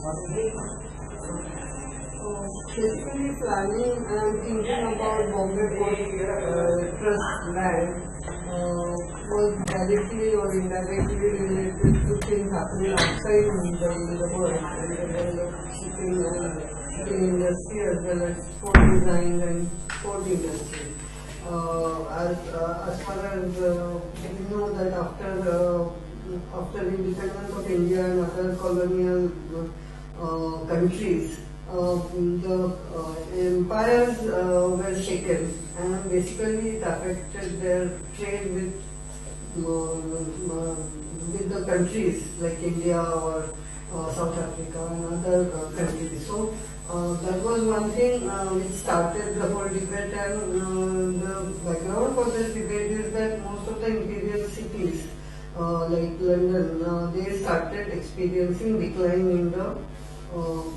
Basically planning and thinking about Bombay Port Trust land was directly or indirectly related to things happening outside Mumbai in the world, and the world of shipping and shipping industry as well as port design and port industry. As far as we know that after the independence of India and other colonial countries, the empires were shaken, and basically it affected their trade with the countries like India or South Africa and other countries. So that was one thing which started the whole debate, and the background for this debate is that most of the imperial cities like London, they started experiencing decline in the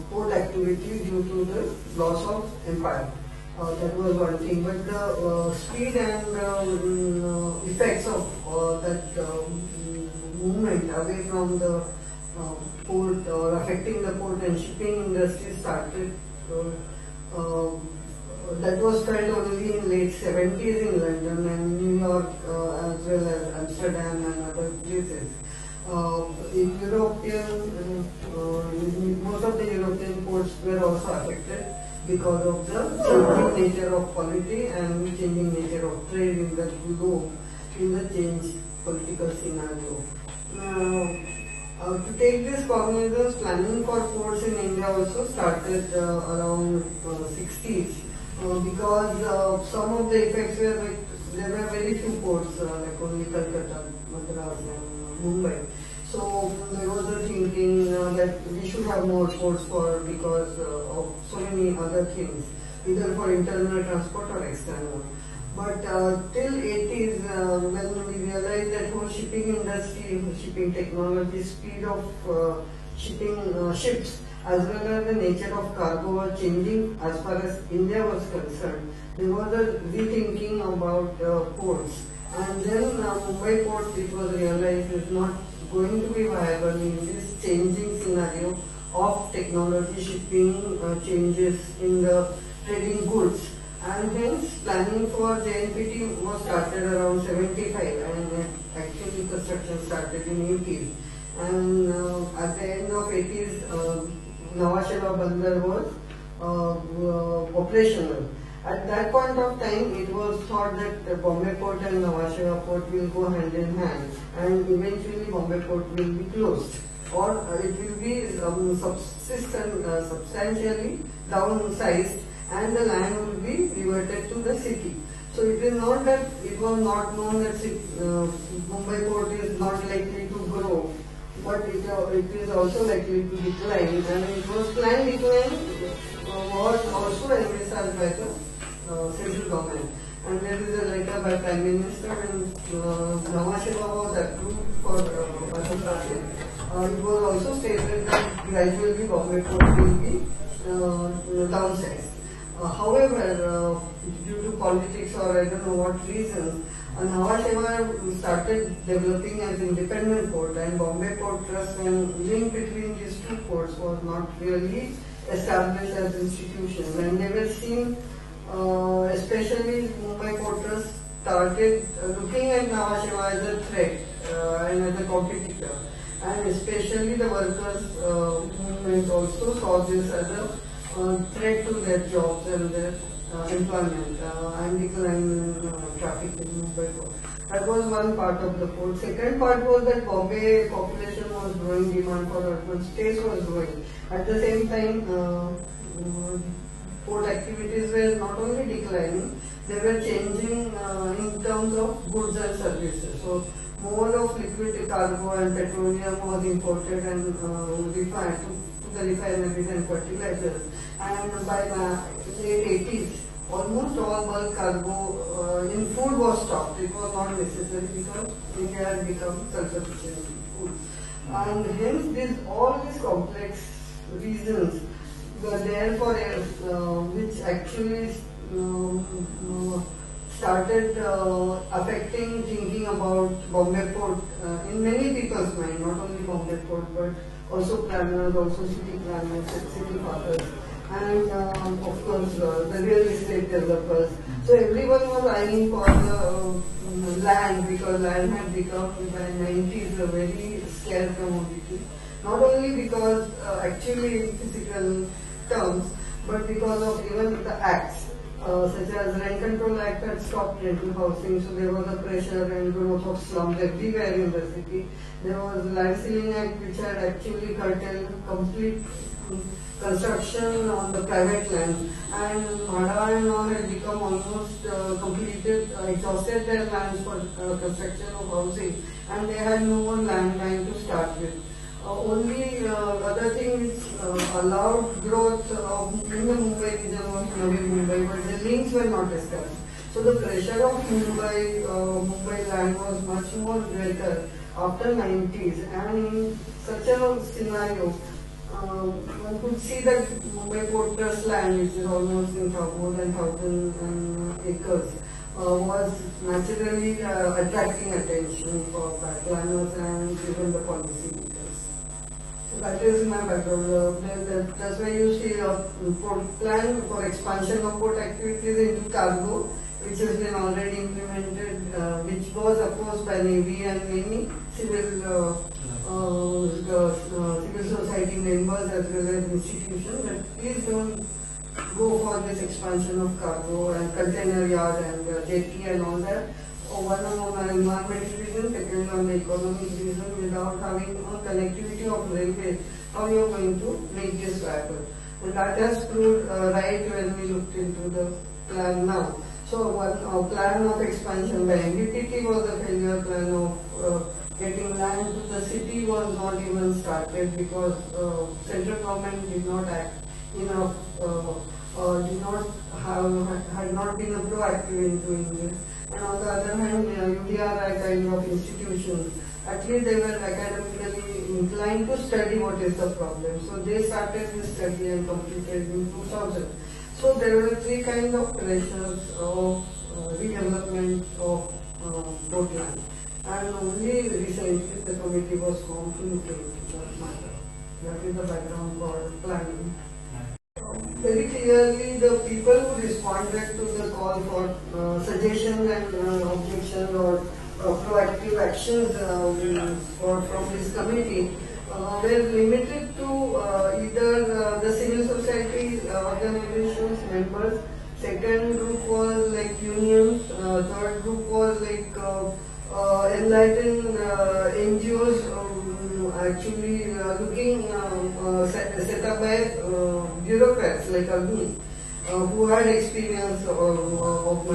port activity due to the loss of empire. That was one thing, but the speed and effects of that movement away from the port or affecting the port and shipping industry started. That was felt only in late 70s in London and New York as well as Amsterdam and other places. In most of the European ports were also affected because of the changing nature of polity and changing nature of trade in the globe in the changed political scenario. To take this cognizance, planning for ports in India also started around 60s because some of the effects were like there were very few ports like only Calcutta, Madras and Mumbai. So there was a thinking that we should have more ports because of so many other things, either for internal transport or external. But till 80s, when we realized that whole shipping industry, shipping technology, speed of shipping ships, as well as the nature of cargo was changing as far as India was concerned, there was a rethinking about ports. And then Mumbai port, it was realized, is not going to be viable in this changing scenario of technology, shipping changes in the trading goods. And hence planning for JNPT was started around 75 and actually construction started in 80s. And at the end of 80s, Nhava Bandar was operational. At that point of time, it was thought that the Bombay Port and Nhava Port will go hand in hand, and eventually Bombay Port will be closed, or it will be substantially downsized, and the land will be reverted to the city. So it is not that it was not known that Mumbai Port is not likely to grow, but it is also likely to decline, and it was planned decline was also envisaged by the central government. And there is a letter by Prime Minister, and Nhava was approved for Bhajan project. It was also stated that gradually Bombay Port will be downsized. However, due to politics or I don't know what reasons, Nhava started developing as independent port, and Bombay Port Trust and link between these two ports was not really established as institutions, and they were seen, especially Mumbai Port Trust started looking at Nhava as a threat and as a competitor, and especially the workers movement also saw this as a threat to their jobs and their employment and decline in traffic in Mumbai port. That was one part of the port. Second part was that Bombay population was growing, demand for urban space was growing. At the same time, port activities were not only declining, they were changing in terms of goods and services. So more of liquid cargo and petroleum was imported and refined to the refineries and fertilizers. And by the late 80s, almost all bulk cargo in food was stopped. It was not necessary because India had become self-sufficient in food. And hence all these complex reasons were there for which actually started affecting thinking about Bombay Port in many people's mind, not only Bombay Port but also planners, also city planners, city fathers, and of course the real estate developers. So everyone was eyeing for the land, because land had become by 90s a very scarce commodity. Not only because actually in physical terms, but because of even the acts. Such as Rent Control Act had stopped rental housing, so there was a pressure and growth of slums everywhere in the city. There was Land Ceiling Act, which had actually curtailed complete construction on the private land, and Mada and all had become almost completed, exhausted their lands for construction of housing, and they had no more land bank to start with. Only other thing which allowed growth in the Mumbai region was Navi Mumbai, but the links were not established. So the pressure of Mumbai land was much more greater after 90s, and in such a scenario, one could see that Mumbai Port Trust land, which is almost in more than 1,000 acres, was naturally attracting attention for planners and even the policymakers. So that is my background. That's why you see a plan for expansion of port activities into cargo, which has been already implemented, which was opposed by Navy and many civil society members as well as institutions. But please don't go for this expansion of cargo and container yard and jetty and all that. One on an environmental reason, second on the economic reason. Without having a connectivity of railways, how you are going to make this viable? And that has proved right when we looked into the plan now. So one plan of expansion by MBPT was a failure. Plan of getting land to the city was not even started because central government did not act enough, had not been proactive in doing this. And on the other hand, UDRI kind of institutions, at least they were academically inclined to study what is the problem. So they started this study and completed in 2000. So there were three kinds of pressures of redevelopment of port land. And only recently the committee was formed to look into that matter. That is the background for planning. Very clearly, the people who responded to the call for suggestions and objections or proactive actions from this committee were limited to either the civil society organizations members. Second group was like unions. Third group was like enlightened NGOs. Actually looking set up by bureaucrats like me, who had experience of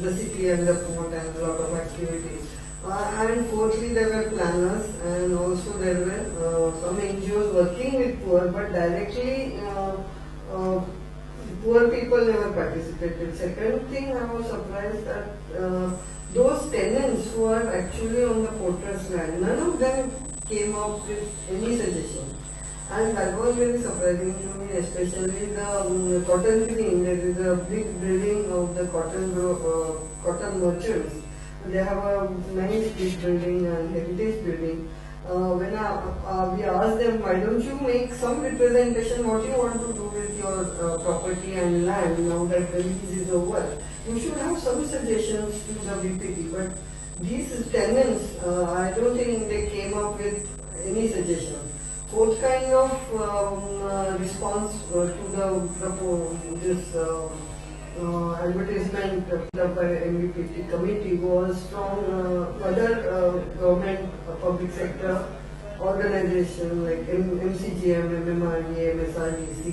the city and the port and a lot of activities. And fourthly, there were planners, and also there were some NGOs working with poor, but directly poor people never participated. Second thing, I was surprised that those tenants who are actually on the porter's land, none of them came up with any suggestion. And that was very surprising to me, especially the cotton green. There is a big building of the cotton merchants. They have a nice big building and heritage building. When we asked them, why don't you make some representation what you want to do with your property and land now that the lease is over. You should have some suggestions to the BPT, but these tenants, I don't think they came up with any suggestion. Fourth kind of response to this advertisement by MBPT committee was from other government public sector organizations like MCGM, MMRDA, MSRDC,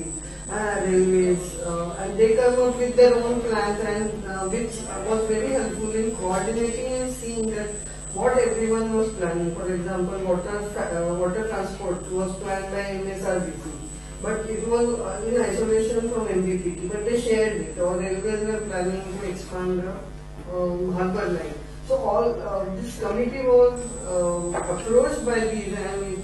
railways, and they come up with their own plans, and which was very helpful in coordinating and seeing that what everyone was planning. For example, water transport was planned by MSRDC, but it was in isolation from MBPT, but they shared it. Or railways were planning to expand the harbour line. So all this committee was approached by these, and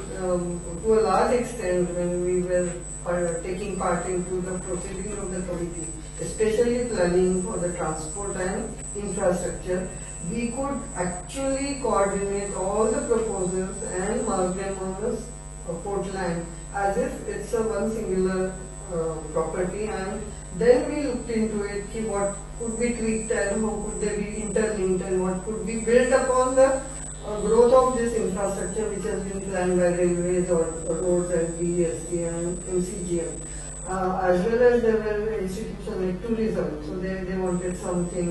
to a large extent when we were taking part into the proceedings of the committee, especially planning for the transport and infrastructure, we could actually coordinate all the proposals and mark them on a port land as if it's a one singular property, and then we looked into it, what could be tweaked and how could they be interlinked and what could be built upon the growth of this infrastructure which has been planned by railways or roads and BEST and MCGM. As well as there were institutions like tourism, so they wanted something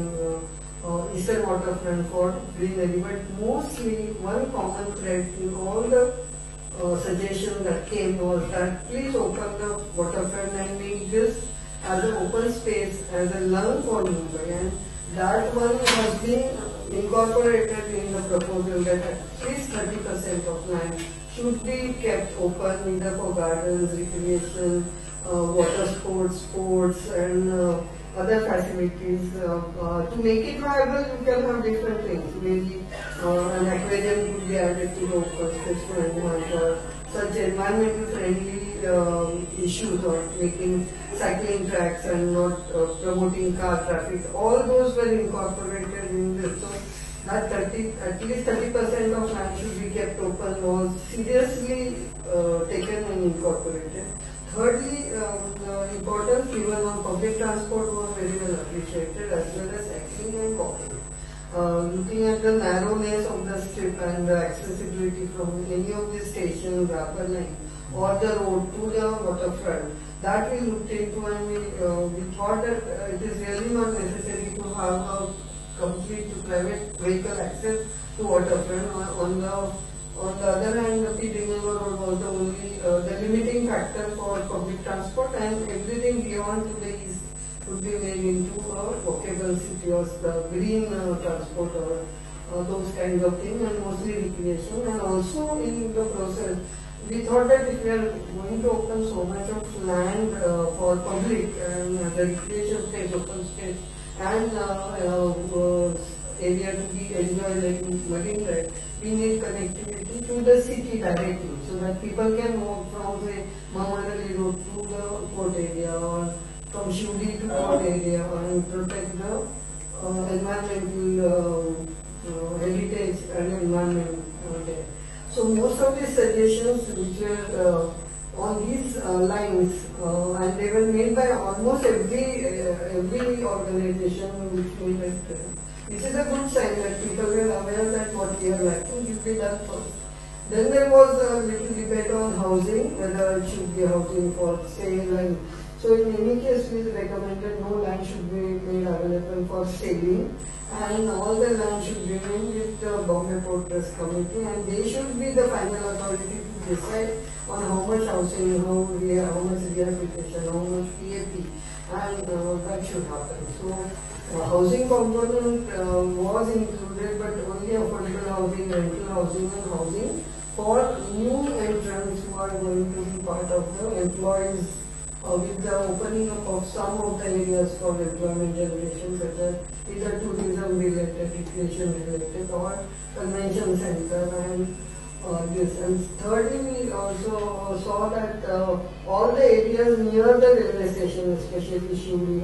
eastern waterfront for greenery, but mostly one common thread in all the suggestions that came was that please open the waterfront and make this as an open space, as a lung for Mumbai, and that one has been incorporated in the proposal that at least 30% of land should be kept open either for gardens, recreation, water sports and other facilities. To make it viable, you can have different things. Maybe an aquarium could be added to the open space to enhance or such environmental friendly issues, or making cycling tracks and not promoting car traffic. All those were incorporated in this. So that at least 30% of land should be kept open was seriously taken and incorporated. Thirdly, the importance given on public transport was very well appreciated, as well as cycling and walking. Looking at the narrowness of the strip and the accessibility from any of the stations, upper line, or the road to the waterfront, that we looked into, and we thought that it is really not necessary to have a complete private vehicle access to waterfront. On the other hand, the P. River Road was the only the limiting factor for public transport, and everything beyond to the east would be made into a walkable city or the green transport or those kinds of things, and mostly recreation. And also in the process, we thought that if we are going to open so much of land for public and the recreation space, open space, and area to be enjoyed like marine drive, we need connectivity to the city directly, so that people can walk from say Mamadali Road to the port area, or from Shudi to port area, and protect the environmental heritage and environment there. So most of these suggestions which were on these lines, and they were made by almost every organization which made it. This is a good sign that people were aware that what we are lacking will be done first. Then there was a little debate on housing, whether it should be housing for sale, and so in any case we recommended no land should be made available for selling, and all the land should remain with the Bombay Port Trust Committee, and they should be the final authority to decide on how much housing, how much rehabilitation, how much PAP, and that should happen. So housing component was included, but only affordable housing, rental housing, and housing for new entrants who are going to be part of the employees, with the opening up of some of the areas for employment generation, such as either tourism related, recreation related, or convention center, and this. And thirdly, we also saw that all the areas near the railway station, especially Shuri,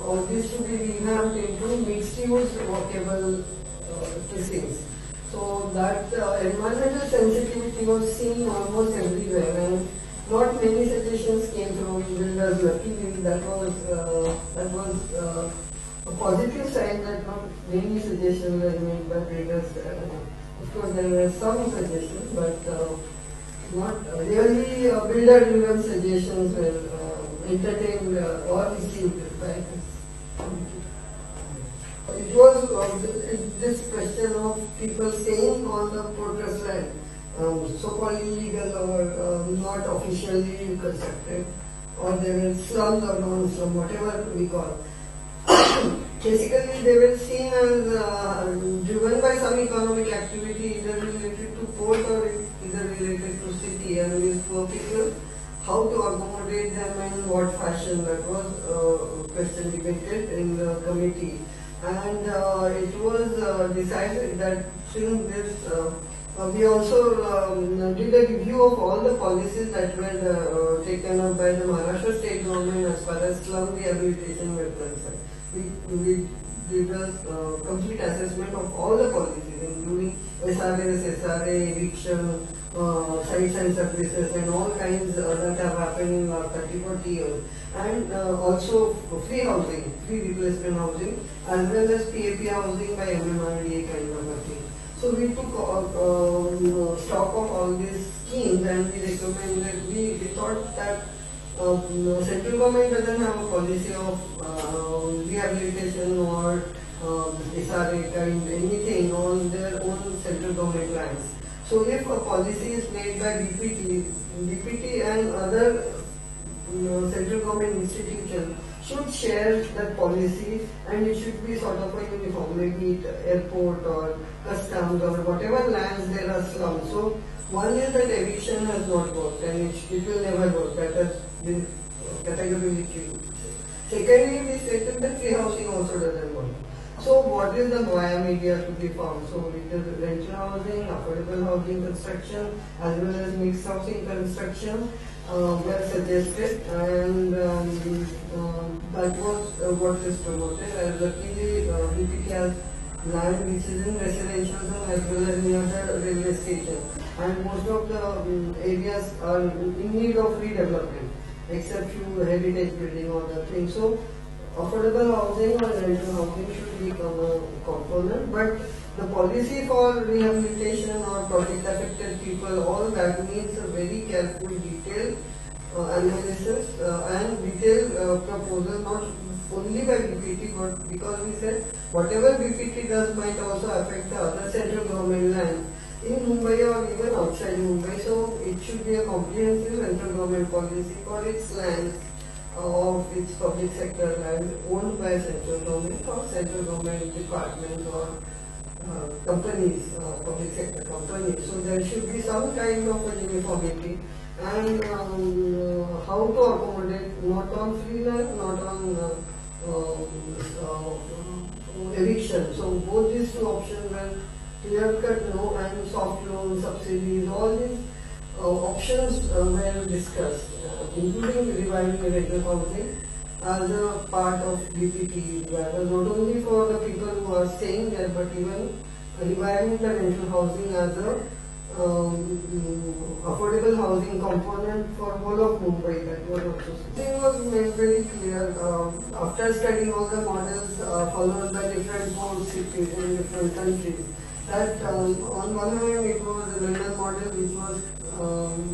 all this should be revamped into mixed-use walkable precincts. So that environmental sensitivity was seen almost everywhere, and not many suggestions came from builders. Luckily, that was a positive sign that not many suggestions were made by builders. Of course, there were some suggestions, but not really builder-driven suggestions were entertained or received by us. It was this question of people staying on the port trust land, so-called illegal or not officially constructed, or they were slums or non-slum, whatever we call. Basically, they were seen as driven by some economic activity, either related to port or either related to city, and with poor people, how to accommodate them and what fashion. That was a question debated in the committee, and it was decided that since this, we also did a review of all the policies that were taken up by the Maharashtra state government as far as slum rehabilitation were concerned. We did a complete assessment of all the policies, including SRS, SRA, eviction, sites and services, and all kinds that have happened in 30-40 years. And also free housing, free replacement housing, as well as PAP housing by MMRDA kind of a thing. So we took stock of all these schemes, and we recommended, we thought that central government doesn't have a policy of rehabilitation or SRA kind anything on their own central government lands. So if a policy is made by DPT and other central government institutions should share that policy, and it should be sort of a uniform, maybe airport or customs or whatever lands there are slums. So one is that eviction has not worked, and it will never work. That has been categorically true. Secondly, we stated that free housing also doesn't work. So what is the via media to be found? So it is rental housing, affordable housing construction, as well as mixed housing construction were suggested, and that was what is promoted. As luckily, DPT has land which is in residential zone as well as near the railway station, and most of the areas are in need of redevelopment, except few heritage building or other things. So affordable housing or rental housing should become a component, but the policy for rehabilitation or project affected people, all that needs a very careful, detailed analysis and detailed proposal, not only by BPT, but because we said whatever BPT does might also affect the other central government land in Mumbai or even outside Mumbai. So it should be a comprehensive central government policy for its land, of its public sector land owned by central government or central government departments or companies, public sector companies. So there should be some kind of a uniformity, and how to accommodate, not on free land, not on eviction. So both these two options were clear-cut, no, and soft loan, subsidies, all these options were discussed, including reviving rental housing as a part of DPT, not only for the people who are staying there, but even reviving the rental housing as a affordable housing component for whole of Mumbai. That was also something was made very clear after studying all the models followed by different port cities in different countries. That on one hand it was the London model, which was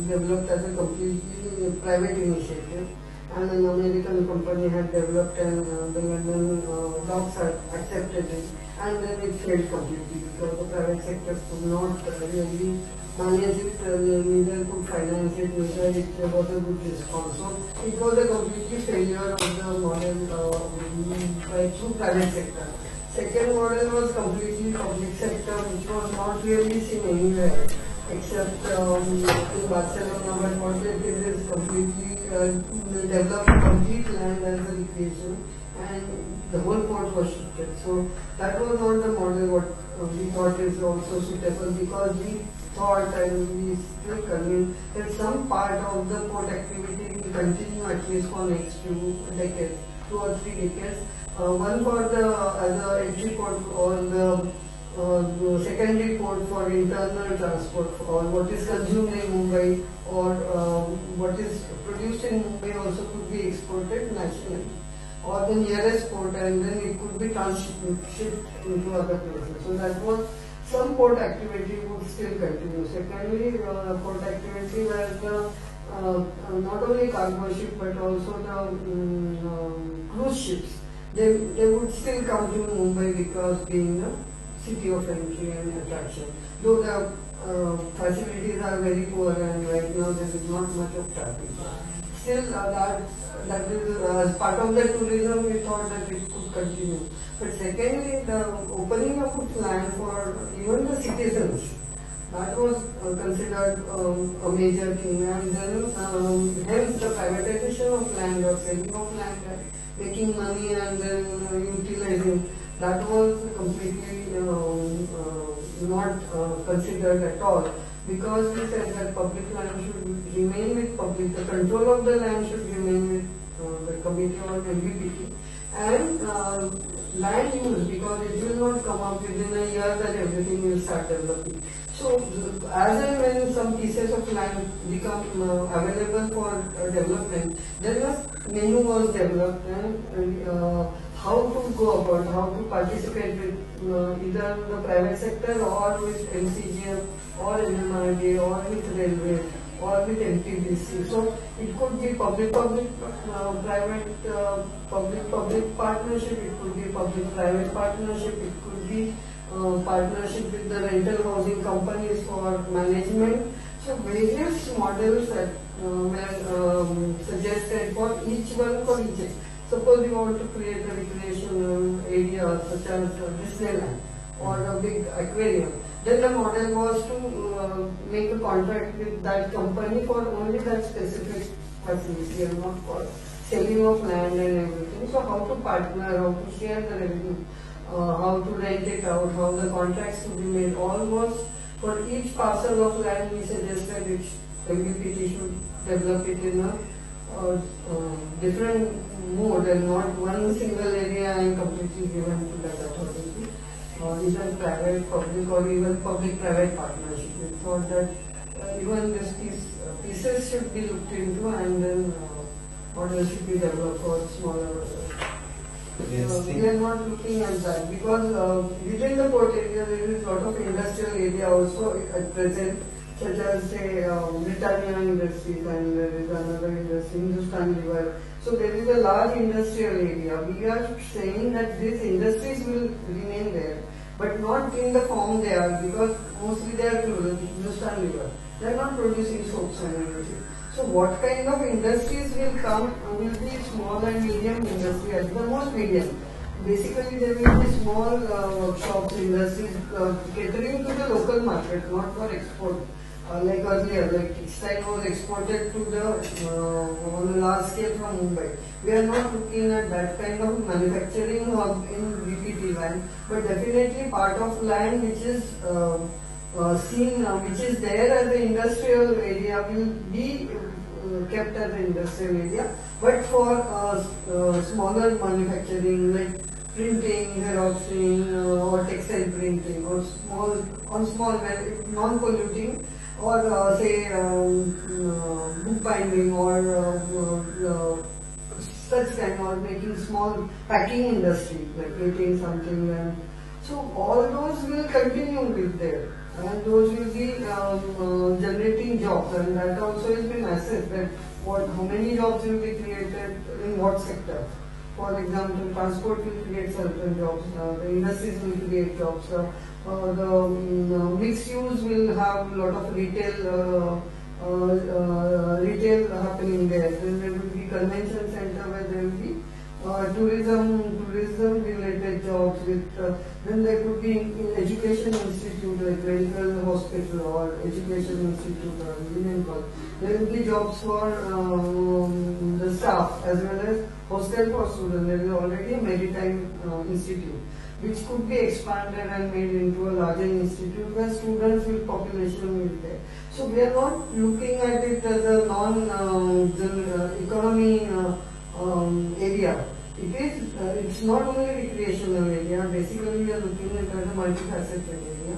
developed as a completely private initiative, and an American company had developed, and the London docks had accepted it, and then it failed completely because the private sector could not really manage it, neither could finance it, neither it was a good response. So it was a completely failure of the model through private sector. Second model was completely public sector, which was not really seen anywhere except in Barcelona, but what they did is completely develop complete land as a recreation, and the whole port was shifted. So that was not the model what we thought is also suitable, because we thought, and we still convinced, that some part of the port activity will continue at least for next few decades, 2 or 3 decades. One for the as a entry port, or the secondary port for internal transport, or what is consumed in Mumbai, or what is produced in Mumbai also could be exported nationally, or the nearest port, and then it could be shipped into other places. So that was, some port activity would still continue. Secondly, port activity where the not only cargo ship but also the cruise ships, they would still come to Mumbai, because being the city of entry and attraction. Though the facilities are very poor, and right now there is not much of traffic. Still, that is as part of the tourism, we thought that it could continue. But secondly, the opening up of land for even the citizens, that was considered a major thing, and then hence the privatization of land or selling of land, making money and then utilizing, that was completely not considered at all, because we said that public land should remain with public, the control of the land should remain with the committee or MBPT, and land use, because it will not come up within a year that everything will start developing. So as and when some pieces of land become available for development, then a menu was developed and how to go about, how to participate with either the private sector or with MCGM or MMRD or with railway or with MTBC. So it could be public-public, public-public partnership, it could be public-private partnership, it could be partnership with the rental housing companies for management. So various models that were suggested for each one for each. Suppose you want to create a recreational area such as Disneyland or a big aquarium. Then the model was to make a contract with that company for only that specific facility and not for selling of land and everything. So how to partner, how to share the revenue, how to rent it out, how the contracts to be made, all was for each parcel of land. We suggested which MUPT should develop it in a different mode and not one single area and completely given to that authority. Either private, public or even public-private partnership. We thought that even these pieces should be looked into and then models should be developed for smaller. Yes, we are not looking at that because within the port area there is a lot of industrial area also at present, such as say Britannia Industries, and there is another industry, Hindustan Liver. So there is a large industrial area. We are saying that these industries will remain there, but not in the form they are, because mostly they are Hindustan Liver. They are not producing soaps and everything. So what kind of industries will come will be small and medium industry, at the most medium. Basically there will be small workshops, industries catering to the local market, not for export. Like earlier, like textile was exported to the on a large scale from Mumbai. We are not looking at that kind of manufacturing hub in VPT land, but definitely part of land which is seen, which is there as an industrial area will be kept as an industrial area, but for smaller manufacturing like printing, xeroxing, or textile printing, or small, non-polluting, or say bookbinding, or such kind, or making small packing industry, like making something. And so all those will continue with there, and those will be generating jobs, and that also will be massive. That how many jobs will be created in what sector? For example, transport will create certain jobs, the industries will create jobs, the mixed use will have a lot of retail happening there. Then there will be convention center where there will be tourism related jobs. Then there could be education institute like medical hospital or education institute or union college. There will be jobs for the staff as well as hostel for students. There is already a maritime institute which could be expanded and made into a larger institute where students with population will be there. So we are not looking at it as a economy area. It's not only recreational area. Basically, we are looking at it as a multifaceted area.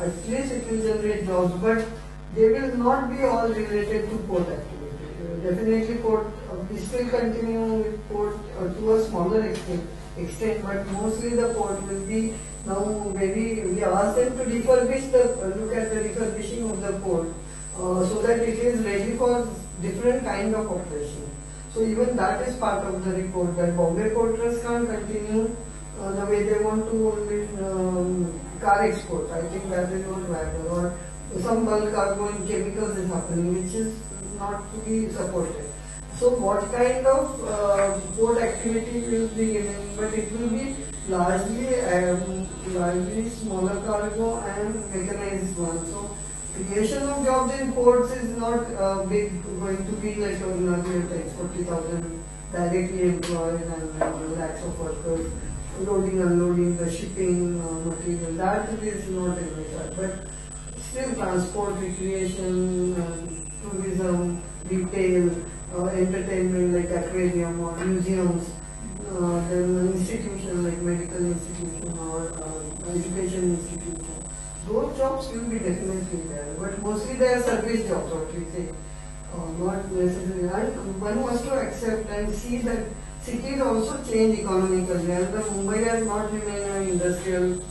At least it will generate jobs, but they will not be all related to port activity. Definitely, port we still continue with port to a smaller extent, but mostly the port will be now we ask them to refurbish look at the refurbishing of the port so that it is ready for different kind of operation. So even that is part of the report, that Bombay Port Trust can't continue the way they want to only car export. I think that is not viable, or some bulk cargo in chemicals is happening, which is not to be supported. So what kind of port activity will be given, but it will be largely smaller cargo and mechanized one. So creation of jobs in ports is not going to be like another 40,000 directly employed and lakhs of workers loading, unloading, the shipping material. That is not envisaged. But still transport, recreation, tourism, retail, entertainment like aquarium or museums, then institution like medical institution or education institution. Those jobs will be definitely there, but mostly they are service jobs, what we say, not necessarily. And one has to accept and see that cities also change economically, and the Mumbai has not remained an industrial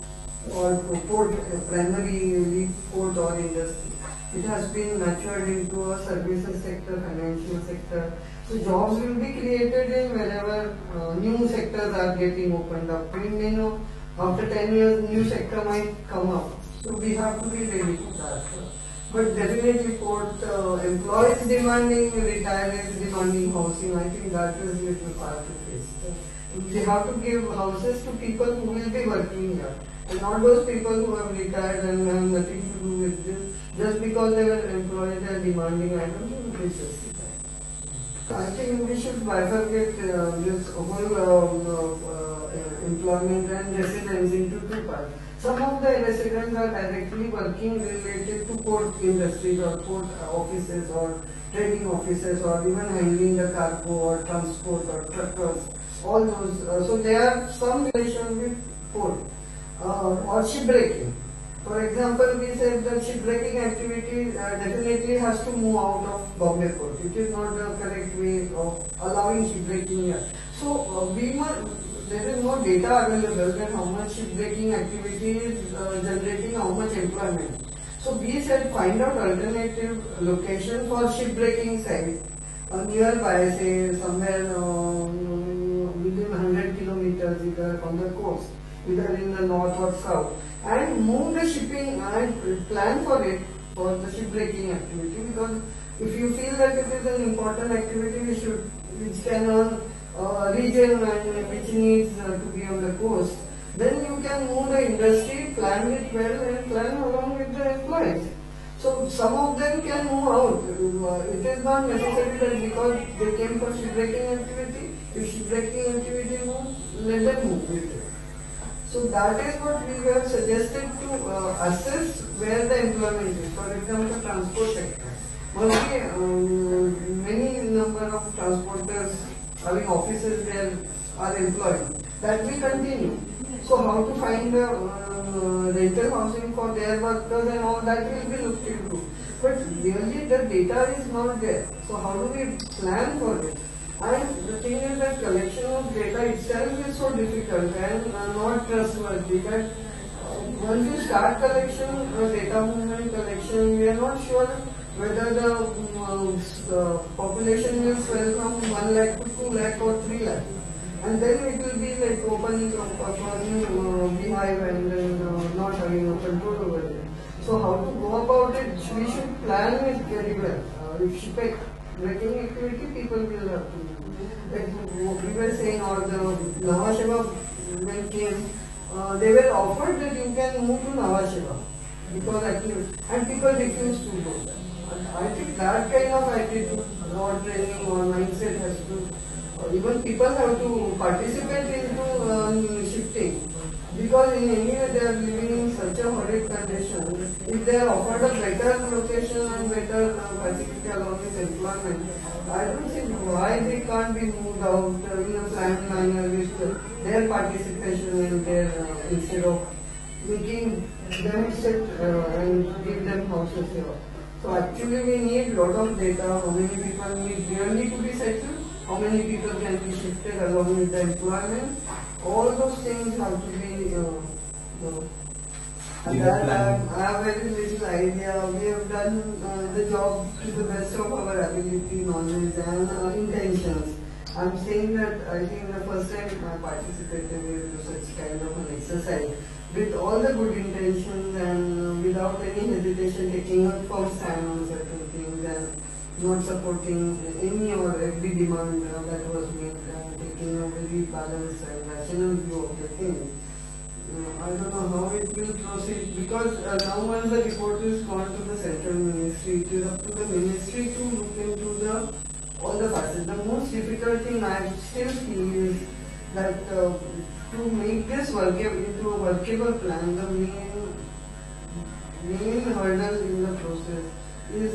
or port, primarily port or industry. It has been matured into a services sector, financial sector. So jobs will be created in wherever new sectors are getting opened up. We may know after 10 years new sector might come up. So we have to be ready for that. But definitely port employees demanding, retirees demanding housing, I think that is a little far to face. They have to give houses to people who will be working here. And not those people who have retired and have nothing to do with this. Just because they were employed, they are demanding, I don't think it is justified. I think we should bifurcate this whole employment and residence into two parts. Some of the residents are directly working related to port industries or port offices or trading offices or even handling the cargo or transport or truckers, all those. So there are some relation with port or shipbreaking. For example, we said that shipbreaking activity definitely has to move out of Bombay port. It is not the correct way of allowing shipbreaking here. So there is no data available that how much shipbreaking activity is generating how much employment. So we said find out alternative location for shipbreaking site nearby, say somewhere within 100 kilometers either on the coast, either in the north or south, and move the shipping and plan for it for the shipbreaking activity, because if you feel that it is an important activity which can earn region and which needs to be on the coast, then you can move the industry, plan it well and plan along with the employees. So some of them can move out. It is not necessary that because they came for shipbreaking activity, if shipbreaking activity moves, let them move with it. So that is what we have suggested to assess where the employment is. For example, transport sector. Many number of transporters having offices there are employed. That will continue. So how to find the rental housing for their workers and all that will be looked into. But really the data is not there. So how do we plan for it? And the thing is that collection of data itself is so difficult and not trustworthy that once you start collection, data movement collection, we are not sure whether the population will swell from 1 lakh to 2 lakh or 3 lakh. And then it will be like open beehive and then not having a control over it. So how to go about it, we should plan it very well. If shipbreaking activity, people will have to. Like we were saying, or the Nhava Sheva when came, they were offered that you can move to Nhava Sheva because actually, and people refused to go. I think that kind of attitude or training or mindset has to, even people have to participate into shifting. Because in India they are living in such a horrid condition. If they are offered a better location and better facility along with employment, I don't see why they can't be moved out in a planned manner with their participation and their instead of making them sit and give them houses here. So actually we need lot of data, how many people need really to be settled, how many people can be shifted along with the employment. All those things have to be and that I have very little idea. We have done the job to the best of our ability, knowledge and intentions. I'm saying that I think the first time I participated in such kind of an exercise with all the good intentions and without any hesitation taking a firm stand on certain things and not supporting any or every demand that was made, taking a very balanced and rational view of the thing. I don't know how it will proceed because now once the report is gone to the central ministry, it is up to the ministry to look into all the facets. The most difficult thing I still feel is that to make this into a workable plan, the main hurdle in the process is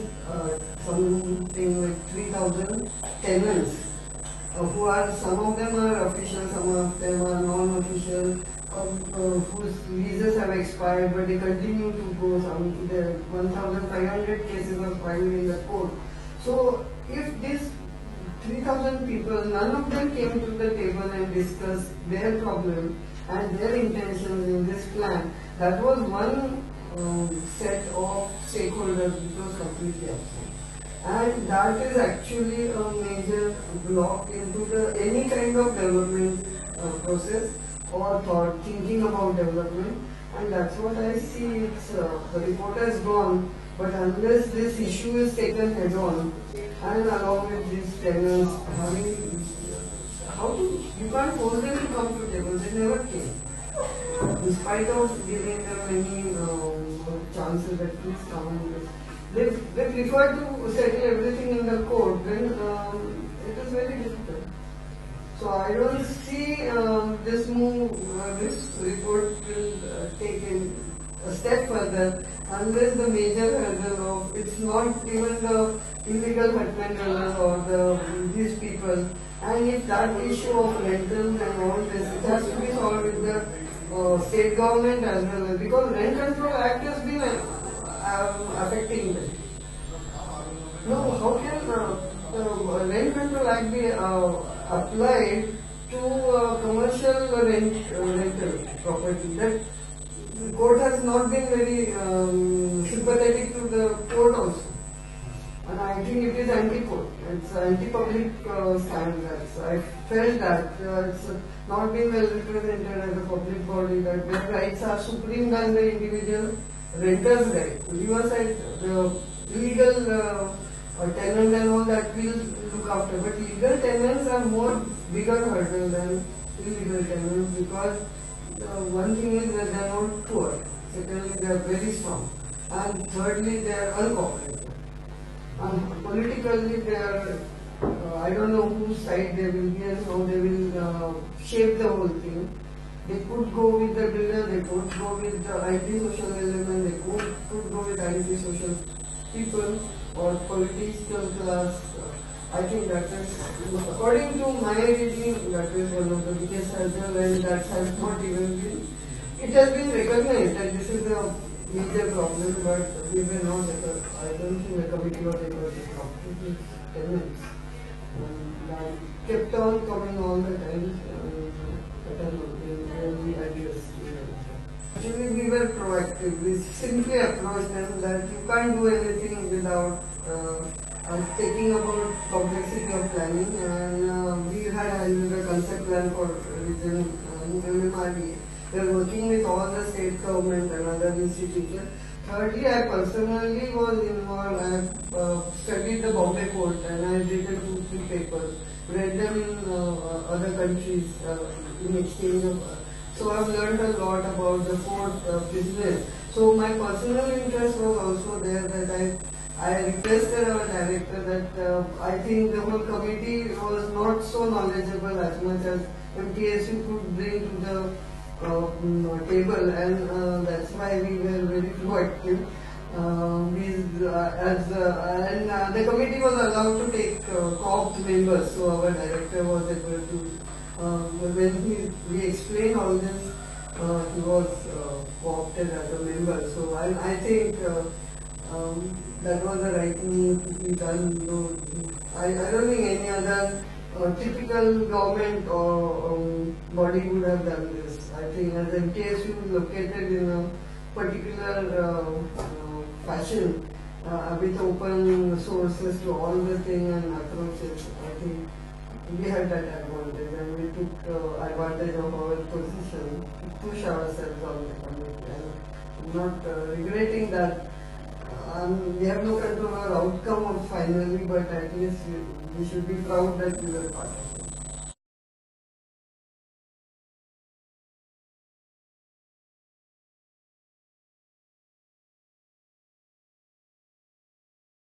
something like 3,000 tenants who are, some of them are official, some of them are non-official, whose visas have expired but they continue to go. Some, there 1,500 cases are filed in the court. So if these 3,000 people, none of them came to the table and discussed their problem and their intentions in this plan, that was one set of stakeholders which was completely absent. And that is actually a major block into the any kind of development process or thought, thinking about development. And that's what I see. It's the report has gone, but unless this issue is taken head on, and along with these tenants having, how to, you can't force them to come to table. They never came. In spite of giving them many chances that please come and do. They prefer to settle everything in the court, then it is very difficult. So I don't see this move, this report will take a step further unless the major hurdle of, it's not even the illegal hutman or these people, and if that issue of rentals and all this, it has to be solved with the state government as well, because Rent Control Act has been affecting them. No, how can Rent Control Act be applied to commercial rental property? That the court has not been very sympathetic to the court also. And I think it is anti-court. It's anti-public standards. I felt that it's not been well represented as a public body, that their rights are supreme than the individual renter's right. Leave aside the illegal tenant and all that we'll look after, but legal tenants are more bigger hurdle than illegal tenants, because one thing is that they are not poor, secondly they are very strong, and thirdly they are uncooperative. And politically they are, I don't know whose side they will be and how they will shape the whole thing. They could go with the builder, they could go with the anti-social element, they could go with anti-social people or political class. I think that is, according to my reading, that is one of the biggest hurdle, and that has not even been, it has been recognized that this is a major problem, but we were not, I don't think the committee was able to talk to the tenants. That kept on coming all the time, that has not been really addressed. Actually, we were proactive. We simply approached them that you can't do anything without taking about complexity of planning, and we had a concept plan for region MMRDA. We are working with all the state government and other institutions. Thirdly, I personally was involved. I have studied the Bombay Court and I have written 2-3 papers, read them in other countries in exchange of. So I have learned a lot about the court business. So my personal interest was also there, that I requested our director that I think the whole committee was not so knowledgeable as much as MTSU could bring to the table, and that's why we were very proactive. And the committee was allowed to take co-opt members, so our director was able to, when we explained all this, he was co-opted as a member. So I think that was the right thing to be done. I don't think any other typical government or body would have done this. I think as MTSU is located in a particular fashion with open sources to all the things and approaches, I think we had that advantage, and we took advantage of our position to push ourselves on the committee. And I'm not regretting that. We have no control over outcome of finally, but at least we should be proud that we were part of it.